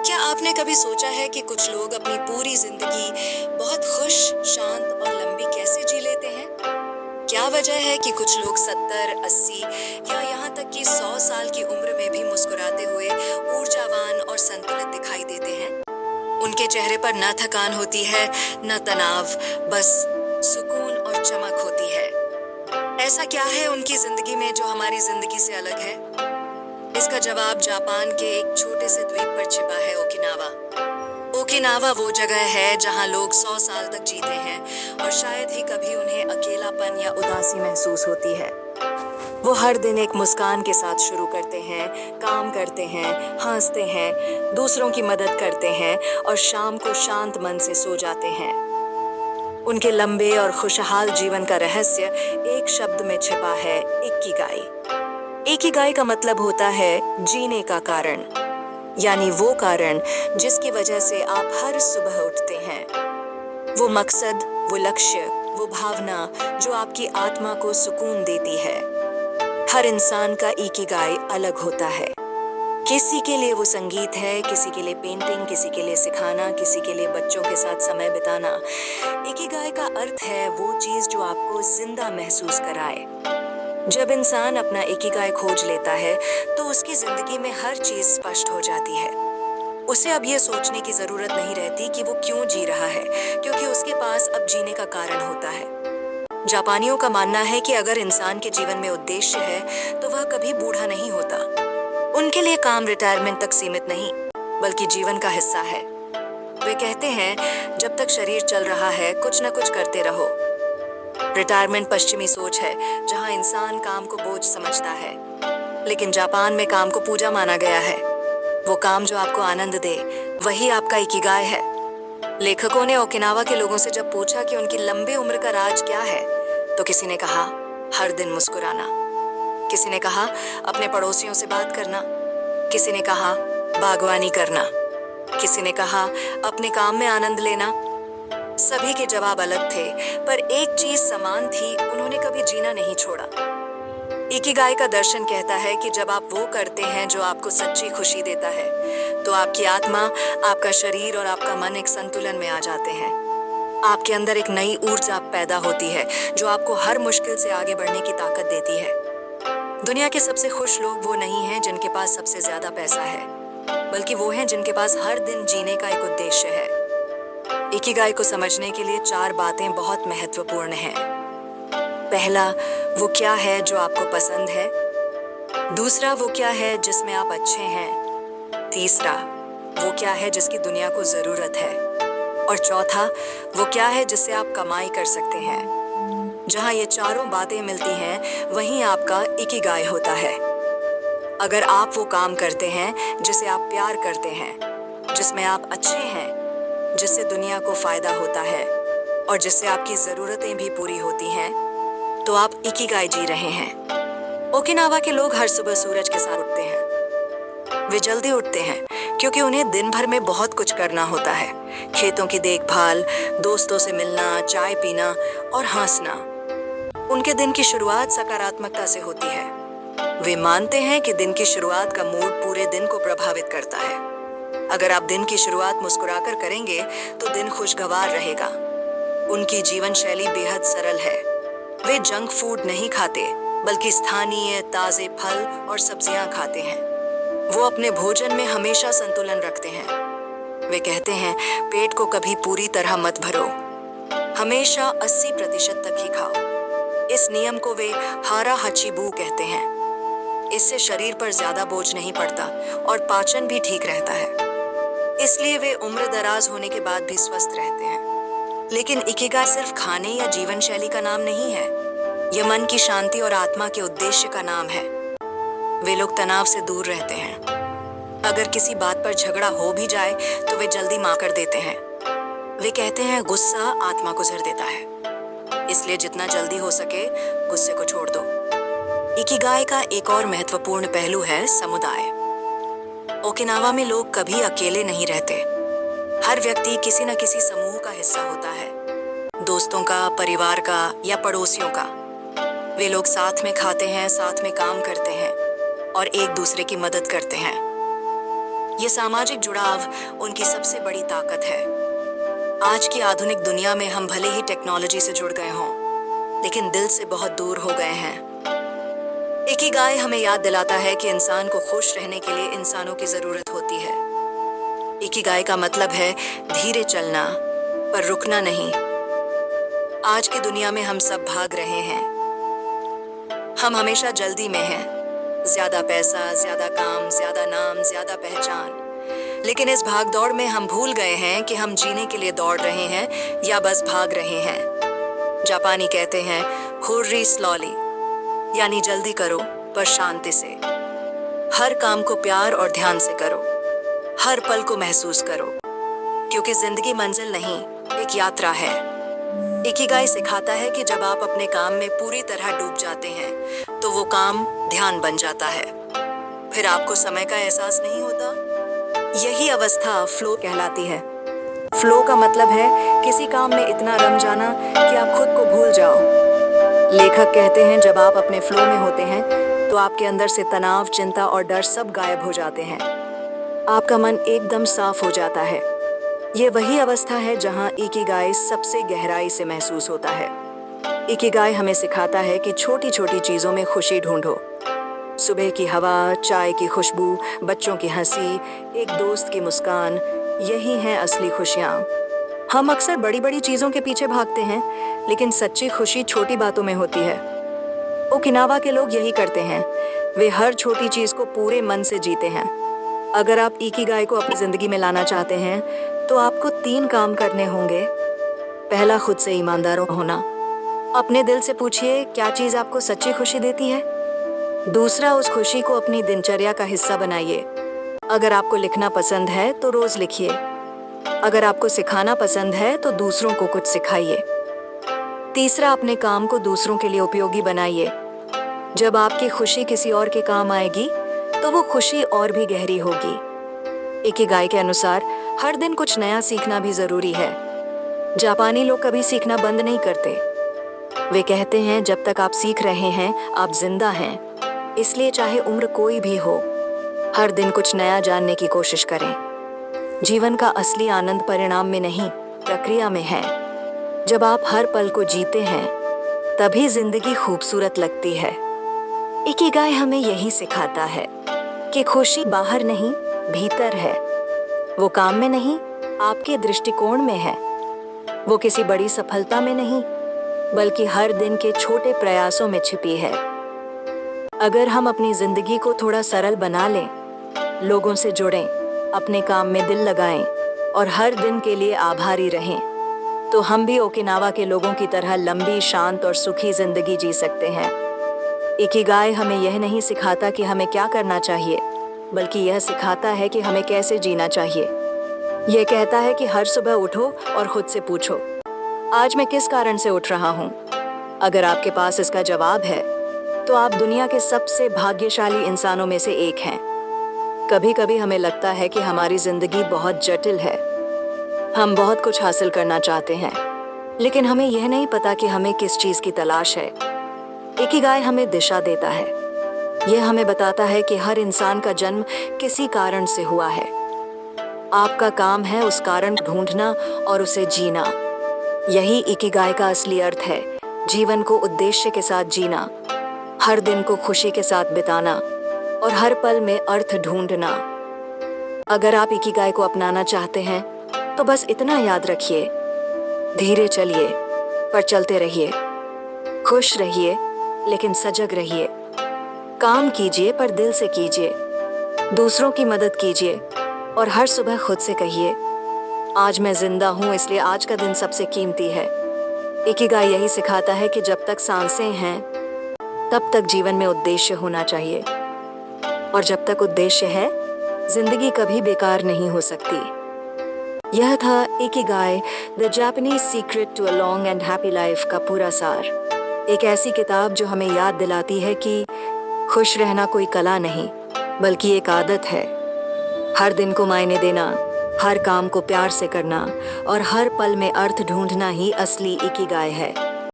क्या आपने कभी सोचा है कि कुछ लोग अपनी पूरी जिंदगी बहुत खुश, शांत और लंबी कैसे जी लेते हैं? क्या वजह है कि कुछ लोग 70, 80 या यहाँ तक कि 100 साल की उम्र में भी मुस्कुराते हुए ऊर्जावान और संतुलित दिखाई देते हैं? उनके चेहरे पर न थकान होती है, न तनाव, बस सुकून और चमक होती है। ऐसा क्या है उनकी जिंदगी में जो हमारी जिंदगी से अलग है? इसका जवाब जापान के एक छोटे से द्वीप पर छिपा है, ओकिनावा। ओकिनावा वो जगह है जहां लोग 100 साल तक जीते हैं और शायद ही कभी उन्हें अकेलापन या उदासी महसूस होती है। वो हर दिन एक मुस्कान के साथ शुरू करते हैं, काम करते हैं, हंसते हैं, दूसरों की मदद करते हैं और शाम को शांत मन से सो जाते हैं। उनके लंबे और खुशहाल जीवन का रहस्य एक शब्द में छिपा है, इकिगाई। इकिगाई का मतलब होता है जीने का कारण, यानी वो कारण जिसकी वजह से आप हर सुबह उठते हैं। वो मकसद, वो लक्ष्य, वो भावना जो आपकी आत्मा को सुकून देती है। हर इंसान का इकिगाई अलग होता है। किसी के लिए वो संगीत है, किसी के लिए पेंटिंग, किसी के लिए सिखाना, किसी के लिए बच्चों के साथ समय बिताना। इकिगाई का अर्थ है वो चीज जो आपको जिंदा महसूस कराए। जब इंसान अपना इकिगाई खोज लेता है तो उसकी जिंदगी में हर चीज स्पष्ट हो जाती है। उसे अब ये सोचने की जरूरत नहीं रहती कि वो क्यों जी रहा है, क्योंकि उसके पास अब जीने का कारण होता है। जापानियों का मानना है कि अगर इंसान के जीवन में उद्देश्य है तो वह कभी बूढ़ा नहीं होता। उनके लिए काम रिटायरमेंट तक सीमित नहीं, बल्कि जीवन का हिस्सा है। वे कहते हैं, जब तक शरीर चल रहा है कुछ न कुछ करते रहो। रिटायरमेंट पश्चिमी सोच है, जहां इंसान काम को बोझ समझता है, लेकिन जापान में काम को पूजा माना गया है। वो काम जो आपको आनंद दे, वही आपका इकिगाई है। लेखकों ने ओकिनावा के लोगों से जब पूछा कि उनकी लंबी उम्र का राज क्या है, तो किसी ने कहा हर दिन मुस्कुराना, किसी ने कहा अपने पड़ोसियों से बात करना, किसी ने कहा बागवानी करना, किसी ने कहा अपने काम में आनंद लेना। सभी के जवाब अलग थे, पर एक चीज समान थी, उन्होंने कभी जीना नहीं छोड़ा। इकिगाई का दर्शन कहता है कि जब आप वो करते हैं जो आपको सच्ची खुशी देता है, तो आपकी आत्मा, आपका शरीर और आपका मन एक संतुलन में आ जाते हैं। आपके अंदर एक नई ऊर्जा पैदा होती है जो आपको हर मुश्किल से आगे बढ़ने की ताकत देती है। दुनिया के सबसे खुश लोग वो नहीं हैं जिनके पास सबसे ज्यादा पैसा है, बल्कि वो हैं जिनके पास हर दिन जीने का एक उद्देश्य है। इकिगाई को समझने के लिए 4 बातें बहुत महत्वपूर्ण हैं। पहला, वो क्या है जो आपको पसंद है। दूसरा, वो क्या है जिसमें आप अच्छे हैं। तीसरा, वो क्या है जिसकी दुनिया को जरूरत है। और चौथा, वो क्या है जिससे आप कमाई कर सकते हैं। जहां ये चारों बातें मिलती हैं, वहीं आपका इकिगाई होता है। अगर आप वो काम करते हैं जिसे आप प्यार करते हैं, जिसमें आप अच्छे हैं, जिससे दुनिया को फायदा होता है और जिससे आपकी जरूरतें भी पूरी होती हैं, तो आप इकिगाई जी रहे हैं। ओकिनावा के लोग हर सुबह सूरज के साथ उठते हैं। वे जल्दी उठते हैं क्योंकि उन्हें दिन भर में बहुत कुछ करना होता है। खेतों की देखभाल, दोस्तों से मिलना, चाय पीना और हंसना। उनके दिन की शुरुआत सकारात्मकता से होती है। वे मानते हैं कि दिन की शुरुआत का मूड पूरे दिन को प्रभावित करता है। अगर आप दिन की शुरुआत मुस्कुराकर करेंगे तो दिन खुशगवार रहेगा। उनकी जीवन शैली बेहद सरल है। वे जंक फूड नहीं खाते, बल्कि स्थानीय ताजे फल और सब्जियां खाते हैं। वो अपने भोजन में हमेशा संतुलन रखते हैं। वे कहते हैं, पेट को कभी पूरी तरह मत भरो, हमेशा 80% तक ही खाओ। इस नियम को वे हारा हचिबू कहते हैं। इससे शरीर पर ज्यादा बोझ नहीं पड़ता और पाचन भी ठीक रहता है। इसलिए वे उम्र दराज होने के बाद भी स्वस्थ रहते हैं। लेकिन इकिगाई सिर्फ खाने या जीवन शैली का नाम नहीं है, यह मन की शांति और आत्मा के उद्देश्य का नाम है। वे लोग तनाव से दूर रहते हैं। अगर किसी बात पर झगड़ा हो भी जाए तो वे जल्दी माफ कर देते हैं। वे कहते हैं, गुस्सा आत्मा को जहर देता है, इसलिए जितना जल्दी हो सके गुस्से को छोड़ दो। इकिगाई का एक और महत्वपूर्ण पहलू है समुदाय। ओकिनावा में लोग कभी अकेले नहीं रहते। हर व्यक्ति किसी न किसी समूह का हिस्सा होता है, दोस्तों का, परिवार का या पड़ोसियों का। वे लोग साथ में खाते हैं, साथ में काम करते हैं और एक दूसरे की मदद करते हैं। ये सामाजिक जुड़ाव उनकी सबसे बड़ी ताकत है। आज की आधुनिक दुनिया में हम भले ही टेक्नोलॉजी से जुड़ गए हों, लेकिन दिल से बहुत दूर हो गए हैं। इकिगाई हमें याद दिलाता है कि इंसान को खुश रहने के लिए इंसानों की जरूरत होती है। इकिगाई का मतलब है धीरे चलना, पर रुकना नहीं। आज की दुनिया में हम सब भाग रहे हैं। हम हमेशा जल्दी में हैं। ज्यादा पैसा, ज्यादा काम, ज्यादा नाम, ज्यादा पहचान। लेकिन इस भाग दौड़ में हम भूल गए हैं कि हम जीने के लिए दौड़ रहे हैं या बस भाग रहे हैं। जापानी कहते हैं हुर्री स्लोली, यानी जल्दी करो पर शांति से। हर काम को प्यार और ध्यान से करो, हर पल को महसूस करो, क्योंकि जिंदगी मंजिल नहीं, एक यात्रा है। इकिगाई सिखाता है कि जब आप अपने काम में पूरी तरह डूब जाते हैं तो वो काम ध्यान बन जाता है। फिर आपको समय का एहसास नहीं होता। यही अवस्था फ्लो कहलाती है। फ्लो का मतलब है किसी काम में इतना रम जाना कि आप खुद को भूल जाओ। लेखक कहते हैं जब आप अपने फ्लो में होते हैं तो आपके अंदर से तनाव, चिंता और डर सब गायब हो जाते हैं। आपका मन एकदम साफ हो जाता है। ये वही अवस्था है जहां इकिगाई सबसे गहराई से महसूस होता है। इकिगाई हमें सिखाता है कि छोटी छोटी चीजों में खुशी ढूंढो। सुबह की हवा, चाय की खुशबू, बच्चों की हंसी, एक दोस्त की मुस्कान, यही हैं असली खुशियाँ। हम अक्सर बड़ी बड़ी चीज़ों के पीछे भागते हैं, लेकिन सच्ची खुशी छोटी बातों में होती है। ओकिनावा के लोग यही करते हैं। वे हर छोटी चीज़ को पूरे मन से जीते हैं। अगर आप इकिगाई को अपनी ज़िंदगी में लाना चाहते हैं तो आपको 3 काम करने होंगे। पहला, खुद से ईमानदार होना। अपने दिल से पूछिए क्या चीज़ आपको सच्ची खुशी देती है। दूसरा, उस खुशी को अपनी दिनचर्या का हिस्सा बनाइए। अगर आपको लिखना पसंद है तो रोज लिखिए। अगर आपको सिखाना पसंद है तो दूसरों को कुछ सिखाइए। तीसरा, अपने काम को दूसरों के लिए उपयोगी बनाइए। जब आपकी खुशी किसी और के काम आएगी तो वो खुशी और भी गहरी होगी। इकिगाई के अनुसार हर दिन कुछ नया सीखना भी जरूरी है। जापानी लोग कभी सीखना बंद नहीं करते। वे कहते हैं जब तक आप सीख रहे हैं आप जिंदा हैं। इसलिए चाहे उम्र कोई भी हो, हर दिन कुछ नया जानने की कोशिश करें। जीवन का असली आनंद परिणाम में नहीं, प्रक्रिया में है। जब आप हर पल को जीते हैं तभी जिंदगी खूबसूरत लगती है। इकिगाई हमें यही सिखाता है कि खुशी बाहर नहीं, भीतर है। वो काम में नहीं, आपके दृष्टिकोण में है। वो किसी बड़ी सफलता में नहीं, बल्कि हर दिन के छोटे प्रयासों में छिपी है। अगर हम अपनी जिंदगी को थोड़ा सरल बना लें, लोगों से जुड़ें, अपने काम में दिल लगाएं और हर दिन के लिए आभारी रहें, तो हम भी ओकिनावा के लोगों की तरह लंबी, शांत और सुखी जिंदगी जी सकते हैं। इकिगाई हमें यह नहीं सिखाता कि हमें क्या करना चाहिए, बल्कि यह सिखाता है कि हमें कैसे जीना चाहिए। यह कहता है कि हर सुबह उठो और खुद से पूछो, आज मैं किस कारण से उठ रहा हूँ। अगर आपके पास इसका जवाब है तो आप दुनिया के सबसे भाग्यशाली इंसानों में से एक हैं। कभी कभी हमें लगता है कि हमारी जिंदगी बहुत जटिल है। हम बहुत कुछ हासिल करना चाहते हैं, लेकिन हमें यह नहीं पता कि हमें किस चीज की तलाश है। इकिगाई हमें दिशा देता है। यह हमें बताता है कि हर इंसान का जन्म किसी कारण से हुआ है। आपका काम है उस कारण ढूंढना और उसे जीना। यही इकिगाई का असली अर्थ है, जीवन को उद्देश्य के साथ जीना, हर दिन को खुशी के साथ बिताना और हर पल में अर्थ ढूंढना। अगर आप इकिगाई को अपनाना चाहते हैं तो बस इतना याद रखिए, धीरे चलिए पर चलते रहिए। खुश रहिए लेकिन सजग रहिए। काम कीजिए पर दिल से कीजिए। दूसरों की मदद कीजिए और हर सुबह खुद से कहिए, आज मैं जिंदा हूँ इसलिए आज का दिन सबसे कीमती है। इकिगाई यही सिखाता है कि जब तक सांसें हैं तब तक जीवन में उद्देश्य होना चाहिए, और जब तक उद्देश्य है जिंदगी कभी बेकार नहीं हो सकती। यह था ikigai, the Japanese secret to a long and happy life का पूरा सार। एक ऐसी किताब जो हमें याद दिलाती है कि खुश रहना कोई कला नहीं, बल्कि एक आदत है। हर दिन को मायने देना, हर काम को प्यार से करना और हर पल में अर्थ ढूंढना ही असली इकिगाई है।